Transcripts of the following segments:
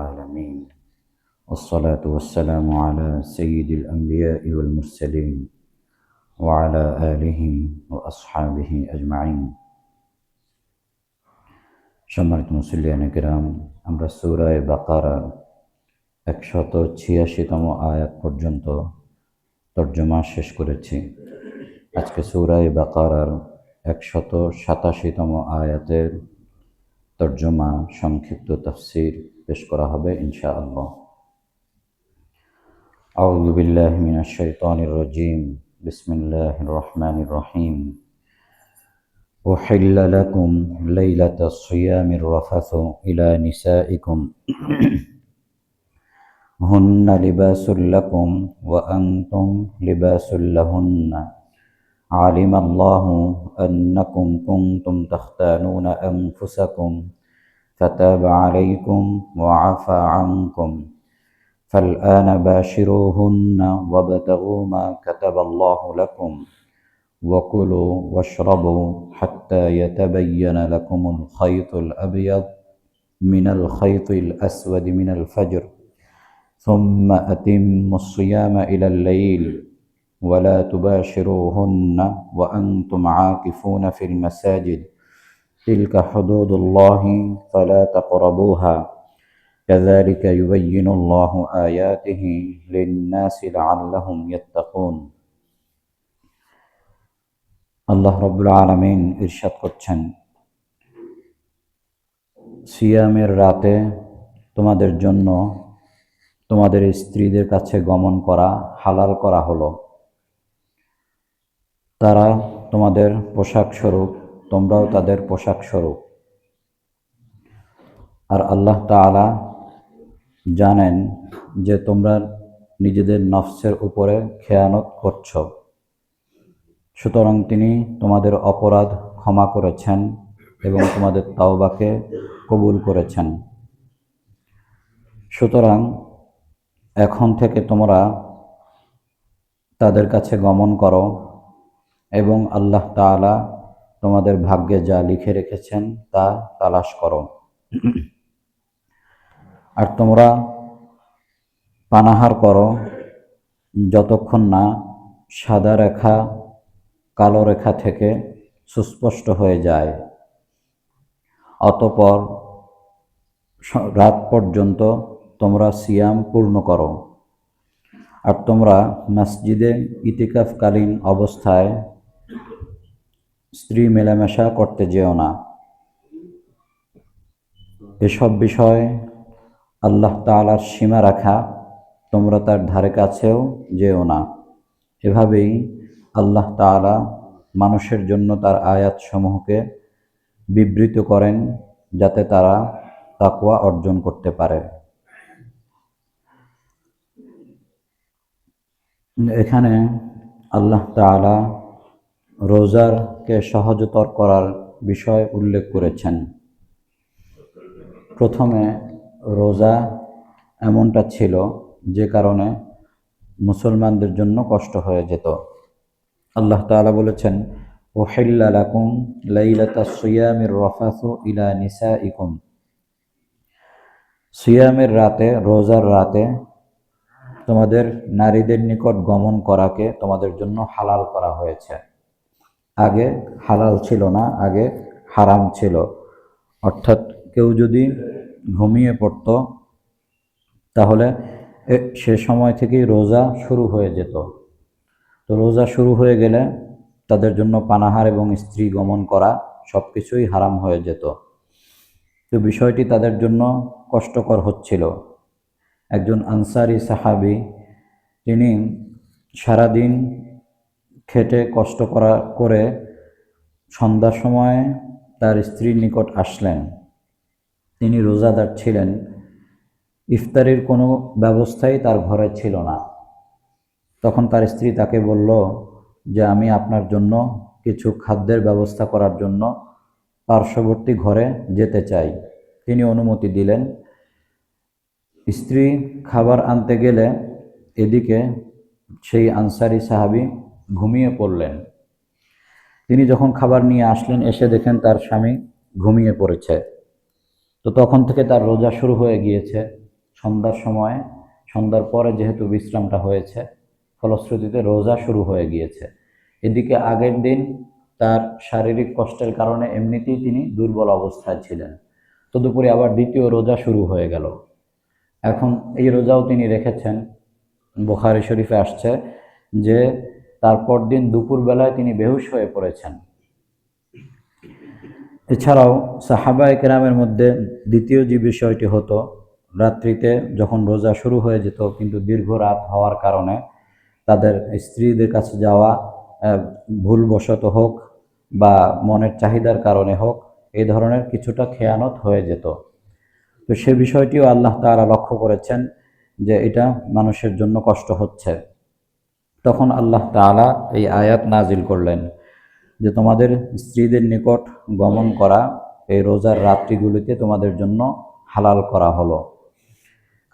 العالمين والصلاة والسلام على سيد الأنبياء والمرسلين وعلى آله وأصحابه أجمعين সম্মানিত মুসল্লিয়ান কিরাম, আমরা সূরা বাকারার 186তম আয়াত পর্যন্ত তর্জমা শেষ করেছি। আজকে সূরা বাকারার 187তম আয়াতের তর্জমা সংক্ষিপ্ত তাফসীর পেশ করা হবে ইনশাআল্লাহ। আউযু বিল্লাহি মিনাশ শাইতানির রাজীম। বিসমিল্লাহির রহমানির রহিম। উহিল্লা লাকুম লাইলাতাস সিয়ামির রাফাসু ইলা নিসাইকুম হুন্না লিবাসুল লাকুম ওয়া আনতুম লিবাসুল লাহুন্না আলিমাল্লাহু আন্নাকুম কুনতুম তাখতানুনা আনফুসাকুম ফাতাবা আলাইকুম ওয়া আফা আনকুম ফালআনা বাশিরুহুন্না ওয়াবতাগু মা কাতাবাল্লাহু লাকুম وكلوا واشربوا حتى يتبين لكم الخيط الأبيض من الخيط الأسود من الفجر ثم أتموا الصيام إلى الليل ولا تباشروهن وأنتم عاكفون في المساجد تلك حدود الله فلا تقربوها كذلك يبين الله آياته للناس لعلهم يتقون। আল্লাহ রাব্বুল আলামিন ইরশাদ করছেন, সিয়ামের রাতে তোমাদের জন্য তোমাদের স্ত্রীদের কাছে গমন করা হালাল করা হলো। তারা তোমাদের পোশাক স্বরূপ, তোমরাও তাদের পোশাক স্বরূপ। আর আল্লাহ তাআলা জানেন যে তোমরা নিজেদের নফসের উপরে খেয়ানত করছো, সুতরাং তিনি তোমাদের অপরাধ ক্ষমা করেছেন এবং তোমাদের তাওবাকে কবুল করেছেন। সুতরাং এখন থেকে তোমরা তাদের কাছে গমন করো এবং আল্লাহ তাআলা তোমাদের ভাগ্যে যা লিখে রেখেছেন তা তালাশ করো। আর তোমরা পানাহার করো যতক্ষণ না সাদা রেখা কালো রেখা থেকে সুস্পষ্ট হয়ে যায়। অতঃপর রাত পর্যন্ত তোমরা সিয়াম পূর্ণ করো। আর তোমরা মসজিদে ইতিকাফকালীন অবস্থায় স্ত্রী মেলামেশা করতে যেও না। এসব বিষয় আল্লাহ তাআলার সীমা রাখা, তোমরা তার ধারে কাছেও যেও না। এভাবেই আল্লাহ তাআলা মানুষের জন্য তার আয়াতসমূহকে বিবৃত করেন যাতে তারা তাকওয়া অর্জন করতে পারে। এখানে আল্লাহ তাআলা রোজাকে সহজতর করার বিষয় উল্লেখ করেছেন। প্রথমে রোজা এমনটা ছিল যে কারণে মুসলমানদের জন্য কষ্ট হয়ে যেত। আল্লাহ তাআলা বলেছেন, উহিল্লা লাকুম লাইলাতাস সিয়ামির রাফাসু ইলা নিসাইকুম। সিয়ামের রাতে, রোজার রাতে তোমাদের নারীদের নিকট গমন করাকে তোমাদের জন্য হালাল করা হয়েছে। আগে হালাল ছিল না, আগে হারাম ছিল। অর্থাৎ কেউ যদি ঘুমিয়ে পড়তো তাহলে সে সময় থেকেই রোজা শুরু হয়ে যেত। তো রোজা শুরু হয়ে গেলে তাদের জন্য পানাহার এবং স্ত্রী গমন করা সব কিছুই হারাম হয়ে যেত। তো বিষয়টি তাদের জন্য কষ্টকর হচ্ছিল। একজন আনসারি সাহাবী, তিনি সারাদিন খেটে কষ্ট করে সন্ধ্যার সময় তার স্ত্রীর নিকট আসলেন। তিনি রোজাদার ছিলেন। ইফতারির কোনো ব্যবস্থাই তার ঘরে ছিল না। তখন তার স্ত্রী তাকে বলল যে আমি আপনার জন্য কিছু খাদ্যের ব্যবস্থা করার জন্য পার্শ্ববর্তী ঘরে যেতে চাই। তিনি অনুমতি দিলেন। স্ত্রী খাবার আনতে গেলে এদিকে সেই আনসারি সাহাবী ঘুমিয়ে পড়লেন। তিনি যখন খাবার নিয়ে আসলেন, এসে দেখেন তার স্বামী ঘুমিয়ে পড়েছে। তো তখন থেকে তার রোজা শুরু হয়ে গিয়েছে। সন্ধ্যার সময়, সন্ধ্যার পরে যেহেতু বিশ্রামটা হয়েছে, ফলশ্রুতিতে রোজা শুরু হয়ে গিয়েছে। এদিকে আগের দিন তার শারীরিক কষ্টের কারণে এমনিতেই তিনি দুর্বল অবস্থায় ছিলেন, তদুপরি আবার দ্বিতীয় রোজা শুরু হয়ে গেল। এখন এই রোজাও তিনি রেখেছেন। বুখারী শরীফে আসছে যে তারপর দিন দুপুরবেলায় তিনি বেহুশ হয়ে পড়েছেন। এছাড়াও সাহাবায়ে কেরামের মধ্যে দ্বিতীয় যে বিষয়টি হতো, রাত্রিতে যখন রোজা শুরু হয়ে যেত কিন্তু দীর্ঘ রাত হওয়ার কারণে তাদের স্ত্রীদের কাছে যাওয়া, ভুলবশত হোক বা মনের চাহিদার কারণে হোক, এই ধরনের কিছুটা খেয়ানত হয়ে যেত। তো সে বিষয়টিও আল্লাহ তাআলা লক্ষ্য করেছেন যে এটা মানুষের জন্য কষ্ট হচ্ছে। তখন আল্লাহ তাআলা এই আয়াত নাজিল করলেন যে তোমাদের স্ত্রীদের নিকট গমন করা এই রোজার রাত্রিগুলিতে তোমাদের জন্য হালাল করা হলো,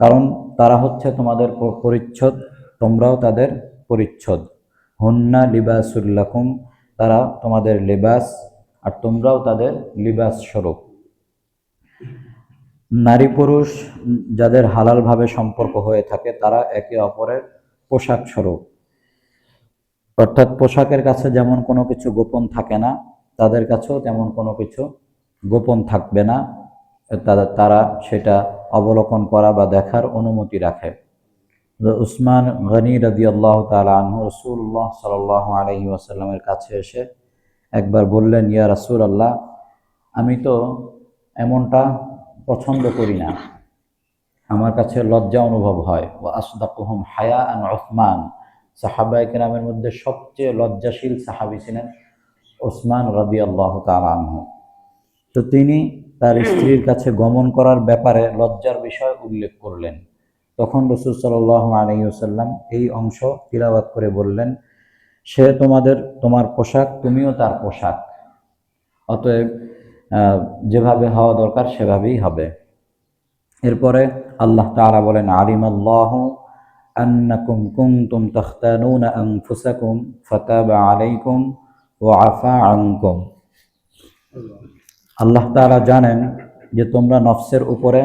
কারণ তারা হচ্ছে তোমাদের পরিচ্ছদ, তোমরাও তাদের পরিচ্ছদ। হুন্না লিবাসুল লাকুম, তারা তোমাদের লিবাস আর তোমরাও তাদের লিবাস স্বরূপ। নারী পুরুষ যাদের হালালভাবে সম্পর্ক হয়ে থাকে তারা একে অপরের পোশাক স্বরূপ, অর্থাৎ পোশাকের কাছে যেমন কোনো কিছু গোপন থাকে না, তাদের কাছেও তেমন কোনো কিছু গোপন থাকবে না। তারা সেটা অবলোকন করা বা দেখার অনুমতি রাখে। উসমান গনি রাদিয়াল্লাহু তাআলা আনহু রাসূলুল্লাহ সাল্লাল্লাহু আলাইহি ওয়াসাল্লামের কাছে এসে একবার বললেন, ইয়া রাসূলুল্লাহ, আমি তো এমনটা পছন্দ করি না, আমার কাছে লজ্জা অনুভব হয়। ওয়া আসদাকুহুম হায়াআন উসমান, সাহাবায়ে কেরামের মধ্যে সবচেয়ে লজ্জাশীল সাহাবী ছিলেন উসমান রাদিয়াল্লাহু তাআলা আনহু। তো তিনি তার স্ত্রীর কাছে গমন করার ব্যাপারে লজ্জার বিষয় উল্লেখ করলেন। তখন রাসূল সাল্লাল্লাহু আলাইহি ওয়াসাল্লাম এই অংশ তিলাওয়াত করে বললেন, সে তোমার পোশাক, তুমিও তার পোশাক, অতএব যেভাবে হওয়া দরকার সেভাবেই হবে। এরপরে আল্লাহ তাআলা বলেন, আলিমাল্লাহু আন্নাকুম কুনতুম তাখতানুনা আনফুসাকুম ফাতাবা আলাইকুম ওয়া আফা আনকুম। আল্লাহ তাআলা জানেন যে তোমরা নফসের উপরে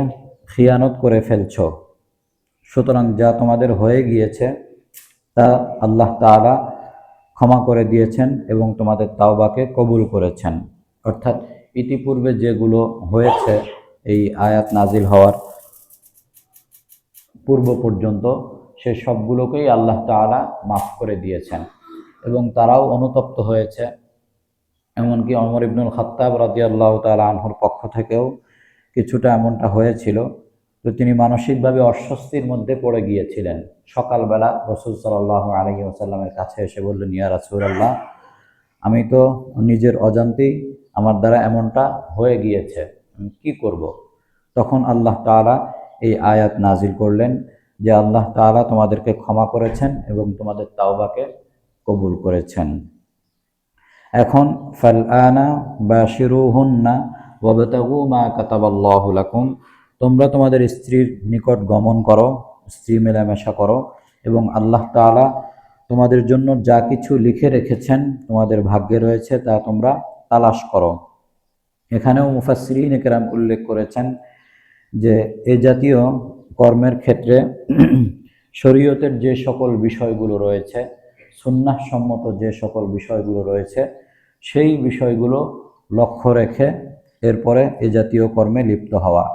খিয়ানত করে ফেলছো, সুতরাং যা তোমাদের হয়ে গিয়েছে তা আল্লাহ তাআলা ক্ষমা করে দিয়েছেন এবং তোমাদের তাওবাকে কবুল করেছেন। অর্থাৎ ইতিপূর্বে যেগুলো হয়েছে এই আয়াত নাজিল হওয়ার পূর্ব পর্যন্ত, সে সবগুলোকেই আল্লাহ তাআলা মাফ করে দিয়েছেন এবং তারাও অনুতপ্ত হয়েছে। এমনকি ওমর ইবনুল খাত্তাব রাদিয়াল্লাহু তাআলা আনহুর পক্ষ থেকেও কিছুটা এমনটা হয়েছিল। তো তিনি মানসিকভাবে অস্বস্তির মধ্যে পড়ে গিয়েছিলেন। সকালবেলা রাসূল সাল্লাল্লাহু আলাইহি ওয়াসাল্লামের কাছে এসে বললেন, ইয়া রাসূলুল্লাহ, আমি তো নিজের অজান্তেই আমার দ্বারা এমনটা হয়ে গিয়েছে, আমি কি করব? তখন আল্লাহ তাআলা এই আয়াত নাজিল করলেন যে আল্লাহ তাআলা তোমাদেরকে ক্ষমা করেছেন এবং তোমাদের তাওবাকে কবুল করেছেন। এখন ফালআনা বাশিরুহুন্না ওয়াবতাগু মা কাতাবাল্লাহু লাকুম, তোমরা তোমাদের স্ত্রীর নিকট গমন করো, স্ত্রী মেলামেশা করো এবং আল্লাহ তাআলা তোমাদের জন্য যা কিছু লিখে রেখেছেন তোমাদের ভাগ্যে রয়েছে তা তোমরা তালাশ করো। এখানেও মুফাসসিরিন কেরাম উল্লেখ করেছেন যে এ জাতীয় কর্মের ক্ষেত্রে শরীয়তের যে সকল বিষয়গুলো রয়েছে, সুন্নাহ সম্মত যে সকল বিষয়গুলো রয়েছে, সেই বিষয়গুলো লক্ষ্য রেখে এরপরে এ জাতীয় কর্মে লিপ্ত হওয়া।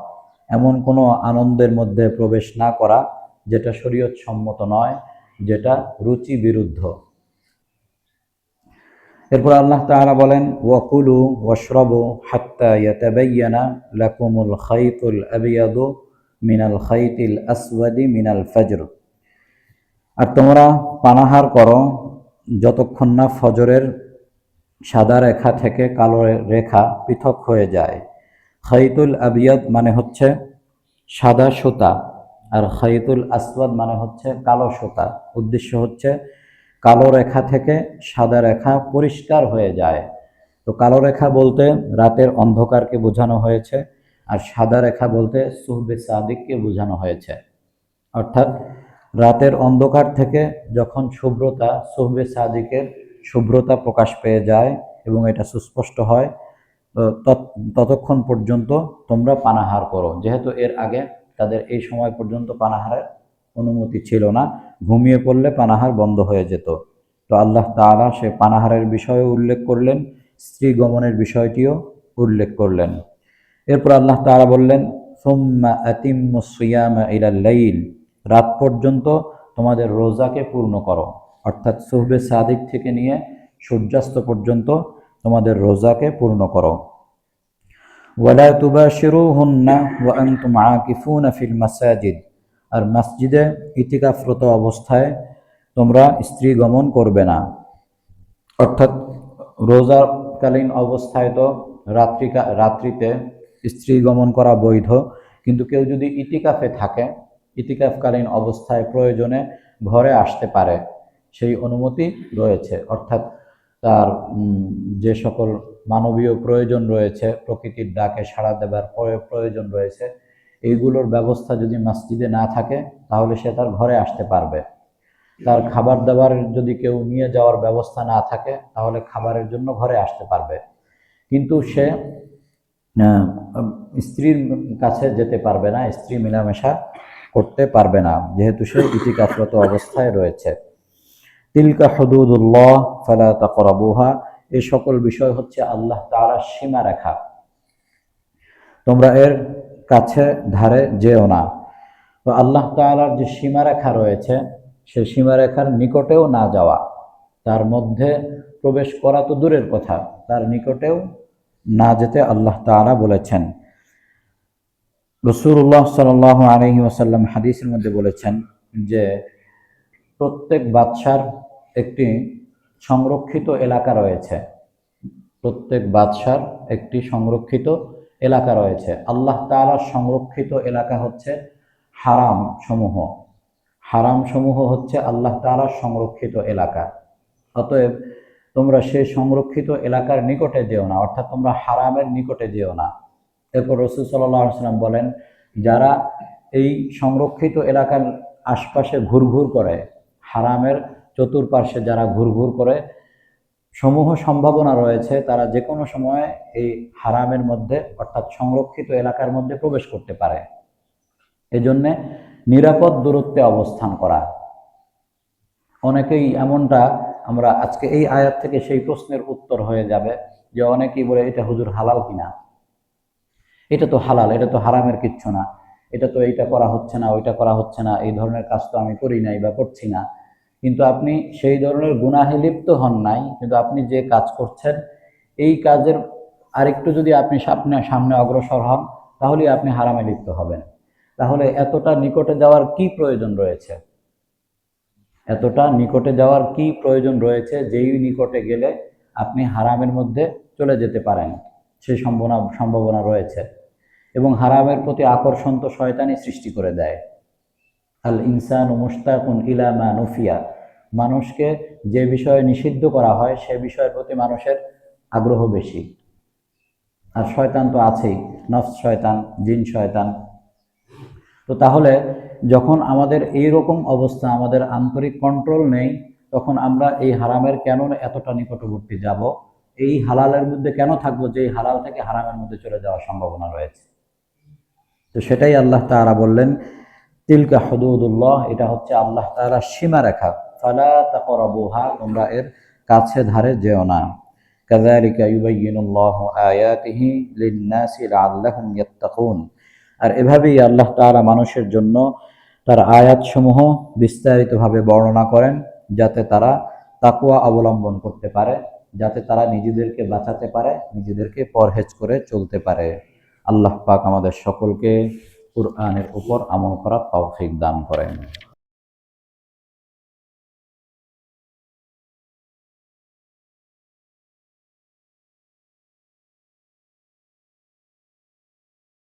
এমন কোনো আনন্দের মধ্যে প্রবেশ না করা যেটা শরীয়ত সম্মত নয়, যেটা রুচি বিরুদ্ধ। এরপর আল্লাহ তাআলা বলেন, ওয়াকুলু ওয়াশরাবু হাত্তা ইয়াতাবায়্যানা লাকুমুল খাইতুল আবিয়াদু মিনাল খাইতিল আসওয়াদি মিনাল ফজর, আর তোমরা পানাহার করো যতক্ষণ না ফজরের সাদা রেখা থেকে কালো রেখা পৃথক হয়ে যায়। খাইতুল আবিয়াদ মানে হচ্ছে সাদা সুতা, আর খাইতুল আসওয়াদ মানে হচ্ছে কালো সুতা। উদ্দেশ্য হচ্ছে কালো রেখা থেকে সাদা রেখা পরিষ্কার হয়ে যায়। তো কালো রেখা বলতে রাতের অন্ধকারকে বোঝানো হয়েছে, আর সাদা রেখা বলতে সুহবে সাদিককে বোঝানো হয়েছে। অর্থাৎ রাতের অন্ধকার থেকে যখন শুভ্রতা, সুহবে সাদিকের শুভ্রতা প্রকাশ পেয়ে যায় এবং এটা সুস্পষ্ট হয়, ততক্ষণ পর্যন্ত তোমরা পানাহার করো, যেহেতু এর আগে তাদের এই সময় পর্যন্ত পানাহারের অনুমতি ছিল না, ঘুমিয়ে পড়লে পানাহার বন্ধ হয়ে যেত। তো আল্লাহ তাআলা সে পানাহারের বিষয়েও উল্লেখ করলেন, স্ত্রী গমনের বিষয়টিও উল্লেখ করলেন। এরপর আল্লাহ তাআলা বললেন, সুম্মা আতিম্মুস সিয়ামা ইলাল লাইল, রাত পর্যন্ত তোমাদের রোজাকে পূর্ণ করো, অর্থাৎ সুবহে সাদিক থেকে নিয়ে সূর্যাস্ত পর্যন্ত তোমাদের রোজাকে পূর্ণ করো। ওয়ালা তুবাশিরুহুন্না ওয়া আনতুম আকিফুনা ফিল মাসাজিদ, আর মসজিদে ইতিকাফরত অবস্থায় তোমরা স্ত্রী গমন করবে না। অর্থাৎ রোজাকালীন অবস্থায় তো রাত্রিতে স্ত্রী গমন করা বৈধ, কিন্তু কেউ যদি ইতিকাফে থাকে, ইতিকাফকালীন অবস্থায় প্রয়োজনে ঘরে আসতে পারে, সেই অনুমতি রয়েছে। অর্থাৎ তার যে সকল মানবীয় প্রয়োজন রয়েছে, প্রকৃতির ডাকে সাড়া দেবার প্রয়োজন রয়েছে, এইগুলোর ব্যবস্থা যদি মসজিদে না থাকে তাহলে সে তার ঘরে আসতে পারবে। তার খাবার দাবার যদি কেউ নিয়ে যাওয়ার ব্যবস্থা না থাকে তাহলে খাবারের জন্য ঘরে আসতে পারবে, কিন্তু সে স্ত্রীর কাছে যেতে পারবে না, স্ত্রী মেলামেশা করতে পারবে না, যেহেতু সে ইতিকাফরত অবস্থায় রয়েছে। তিলকা হুদুদুল্লাহ ফালা তাকরাবুহা, এই সকল বিষয় হচ্ছে আল্লাহ তাআলার সীমারেখা, তোমরা এর কাছে ধারে যেও না। তো আল্লাহ তাআলার যে সীমারেখা রয়েছে, সেই সীমারেখার নিকটেও না যাওয়া, তার মধ্যে প্রবেশ করা তো দূরের কথা, তার নিকটেও না যেতে আল্লাহ তাআলা বলেছেন। রাসূলুল্লাহ সাল্লাল্লাহু আলাইহি ওয়াসাল্লাম হাদিসের মধ্যে বলেছেন যে প্রত্যেক বাদশার একটি সংরক্ষিত এলাকা রয়েছে, প্রত্যেক বাদশার একটি সংরক্ষিত এলাকা রয়েছে। আল্লাহ তাআলার সংরক্ষিত এলাকা হচ্ছে হারাম সমূহ, হারাম সমূহ হচ্ছে আল্লাহ তাআলার সংরক্ষিত এলাকা। অতএব তোমরা সেই সংরক্ষিত এলাকার নিকটে যেও না, অর্থাৎ তোমরা হারামের নিকটে যেও না। এরপর রাসূল সাল্লাল্লাহু আলাইহি ওয়াসাল্লাম বলেন, যারা এই সংরক্ষিত এলাকার আশপাশে ঘুরঘুর করে, হারামের চতুর্পার্শ্বে যারা ঘুরঘুর করে, সমূহ সম্ভাবনা রয়েছে তারা যে কোনো সময় এই হারামের মধ্যে অর্থাৎ সংরক্ষিত এলাকার মধ্যে প্রবেশ করতে পারে। এজন্যে নিরাপদ দূরত্বে অবস্থান করা। অনেকেই এমনটা, আমরা আজকে এই আয়াত থেকে সেই প্রশ্নের উত্তর হয়ে যাবে যে অনেকেই বলে, এটা হুজুর হালাল কিনা, এটা তো হালাল, এটা তো হারামের কিচ্ছু না, এটা তো এইটা করা হচ্ছে না, ওইটা করা হচ্ছে না, এই ধরনের কাজ তো আমি করি নাই বা করছি না। কিন্তু আপনি সেই ধরনের গুনাহে লিপ্ত হন নাই, কিন্তু আপনি যে কাজ করছেন এই কাজের আরেকটু যদি আপনি সামনে অগ্রসর হন তাহলেই আপনি হারামে লিপ্ত হবেন। তাহলে এতটা নিকটে যাওয়ার কি প্রয়োজন রয়েছে? এতটা নিকটে যাওয়ার কি প্রয়োজন রয়েছে যেই নিকটে গেলে আপনি হারামের মধ্যে চলে যেতে পারেন, সেই সম্ভাবনা রয়েছে। এবং হারামের প্রতি আকর্ষণ তো শয়তানই সৃষ্টি করে দেয়। আল ইনসানু মুশতাকুন ইলা মা নুফিয়া, মানুষকে যে বিষয়ে নিষিদ্ধ করা হয় সে বিষয়ের প্রতি মানুষের আগ্রহ বেশি। আর শয়তান তো আছেই, নফস শয়তান, জিন শয়তান। তো তাহলে যখন আমাদের এই রকম অবস্থা, আমাদের আন্তরিক কন্ট্রোল নেই, তখন আমরা এই হারামের কেন এতটা নিকটবর্তী যাব, এই হালালের মধ্যে কেন থাকবো যে এই হালাল থেকে হারামের মধ্যে চলে যাওয়ার সম্ভাবনা রয়েছে। তো সেটাই আল্লাহ তাআলা বললেন, তিলকা হুদুদুল্লাহ, এটা হচ্ছে আল্লাহ তাআলার সীমারেখা, ফালা তাকরাবুহা, তোমরা এর কাছে ধারে যেও না। কাযালিকা ইউবাইয়িনুল্লাহু আয়াতিহি লিন-নাসি লাআল্লাহুম ইয়াত্তাকুন, আর এভাবেই আল্লাহ তাআলা মানুষের জন্য তার আয়াতসমূহ বিস্তারিতভাবে বর্ণনা করেন, যাতে তারা তাকওয়া অবলম্বন করতে পারে, যাতে তারা নিজেদেরকে বাঁচাতে পারে, নিজেদেরকে পরহেজ করে চলতে পারে। আল্লাহ পাক আমাদের সকলকে কুরআনের উপর আমল করার তৌফিক দান করেন।